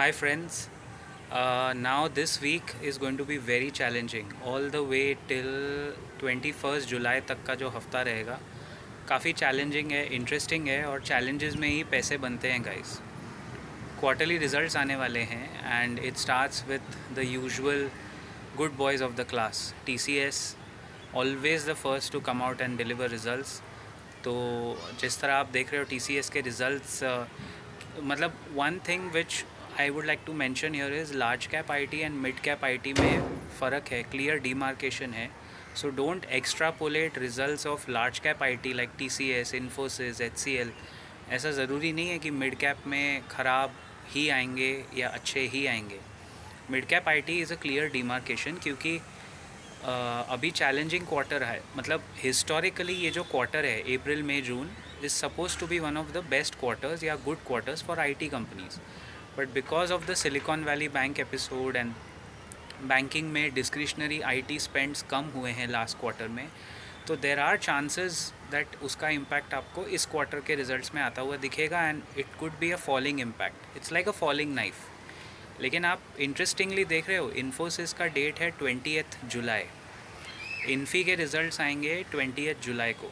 Hi friends. Now this week is going to be very challenging. All the way till 21st जुलाई तक का जो हफ्ता रहेगा काफ़ी चैलेंजिंग है, इंटरेस्टिंग है और चैलेंजेस में ही पैसे बनते हैं गाइस. क्वार्टरली रिजल्ट्स आने वाले हैं and it starts with the usual good boys of the class. TCS always the first to come out and deliver results. तो जिस तरह आप देख रहे हो TCS के रिजल्ट्स, मतलब one thing which I would like to mention here is large cap IT and mid cap IT में फ़र्क है, क्लियर डिमार्केशन है. So don't extrapolate results of large cap IT like TCS, Infosys, HCL. ऐसा ज़रूरी नहीं है कि मिड कैप में ख़राब ही आएंगे या अच्छे ही आएंगे. Mid cap IT is a clear demarcation क्योंकि अभी चैलेंजिंग क्वार्टर है. मतलब हिस्टोरिकली ये जो क्वार्टर है अप्रैल मई जून is supposed to be one of the best quarters या good quarters for IT companies. But because of the Silicon Valley bank episode and banking में डिस्क्रिशनरी IT स्पेंड्स कम हुए हैं लास्ट क्वार्टर में, तो देर आर चांसेस दैट उसका impact आपको इस क्वार्टर के रिजल्ट्स में आता हुआ दिखेगा and it could be a falling impact. It's like a falling knife. लेकिन आप इंटरेस्टिंगली देख रहे हो इन्फोसिस का डेट है 20th जुलाई. इन्फी के रिज़ल्ट्स आएंगे 20th जुलाई को.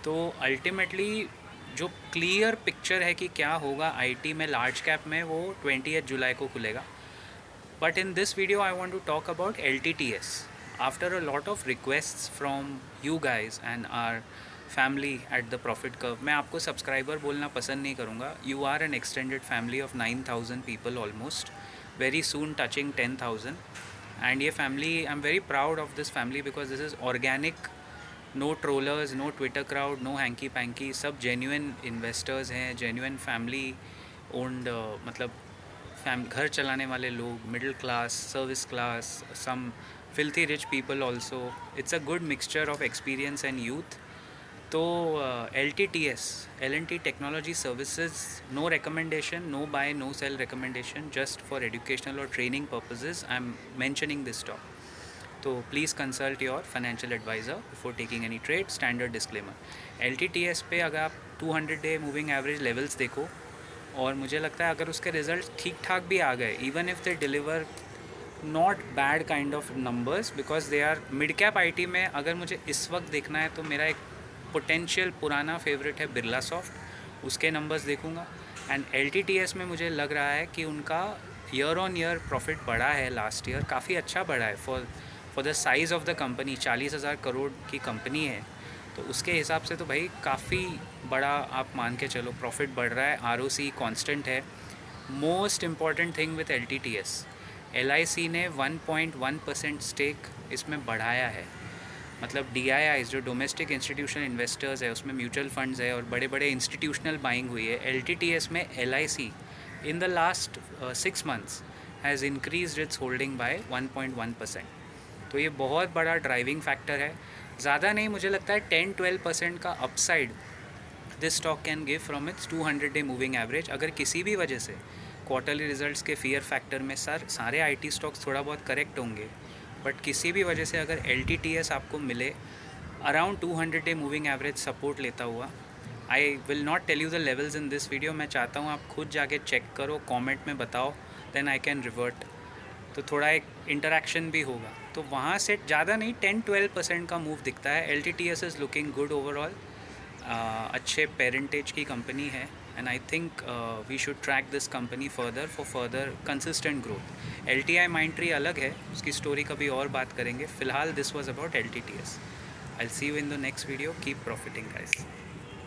तो अल्टीमेटली जो क्लियर पिक्चर है कि क्या होगा IT में लार्ज कैप में, वो 20th जुलाई को खुलेगा. But in this video I want to talk about LTTS. After a lot of requests from you guys and our family at the profit curve. मैं आपको सब्सक्राइबर बोलना पसंद नहीं करूँगा. You are an extended family of 9,000 people almost, very soon touching 10,000. And ये family, I am very proud of this family because this is organic. No trollers, no Twitter crowd, no hanky panky. सब genuine investors हैं, genuine family owned, मतलब घर चलाने वाले लोग, middle class, service class, some filthy rich people also. It's a good mixture of experience and youth. तो LTTS, L&T Technology Services, no recommendation, no buy, no sell recommendation, just for educational or training purposes I'm mentioning this stock. तो please consult your financial advisor before taking any trade. Standard disclaimer. LTTS पे अगर आप 200-day moving average levels देखो, और मुझे लगता है अगर उसके रिजल्ट ठीक ठाक भी आ गए, even if they deliver not bad kind of numbers because they are mid cap IT में. अगर मुझे इस वक्त देखना है तो मेरा एक पोटेंशियल पुराना फेवरेट है बिरला सॉफ्ट, उसके नंबर्स देखूंगा. एंड LTTS में मुझे लग रहा है कि उनका ईयर ऑन ईयर प्रॉफिट बढ़ा है, लास्ट ईयर काफ़ी अच्छा बढ़ा है for the size of the company. 40,000 crore की कंपनी है, तो उसके हिसाब से तो भाई काफ़ी बड़ा आप मान के चलो प्रॉफिट बढ़ रहा है. ROC कांस्टेंट है. Most important thing with LTTS, LIC ने 1.1% स्टेक इसमें बढ़ाया है. मतलब DIIs जो डोमेस्टिक इंस्टीट्यूशनल इन्वेस्टर्स है, उसमें म्यूचुअल फंड्स है और बड़े बड़े इंस्टीट्यूशनल बाइंग हुई है. LTTS में LIC in the last 6 months has increase its holding bye 1.1%. तो ये बहुत बड़ा ड्राइविंग फैक्टर है. ज़्यादा नहीं, मुझे लगता है 10-12% का upside this stock can give from its 200-day moving average. अगर किसी भी वजह से क्वार्टरली रिजल्ट्स के फियर फैक्टर में सारे IT स्टॉक्स थोड़ा बहुत करेक्ट होंगे, बट किसी भी वजह से अगर LTTS आपको मिले around 200-day moving average support लेता हुआ, I will not tell you the levels in this video. मैं चाहता हूँ आप खुद जाके चेक करो, कमेंट में बताओ, देन आई कैन रिवर्ट. तो थोड़ा एक इंटरेक्शन भी होगा. तो वहाँ से ज़्यादा नहीं, 10-12% का मूव दिखता है. LTTS is looking good overall. अच्छे पेरेंटेज की कंपनी है and I think we should track this company further for further consistent growth. LTI Mindtree अलग है, उसकी स्टोरी कभी और बात करेंगे. फ़िलहाल this was about LTTS. I will see you in the next video. Keep profiting guys.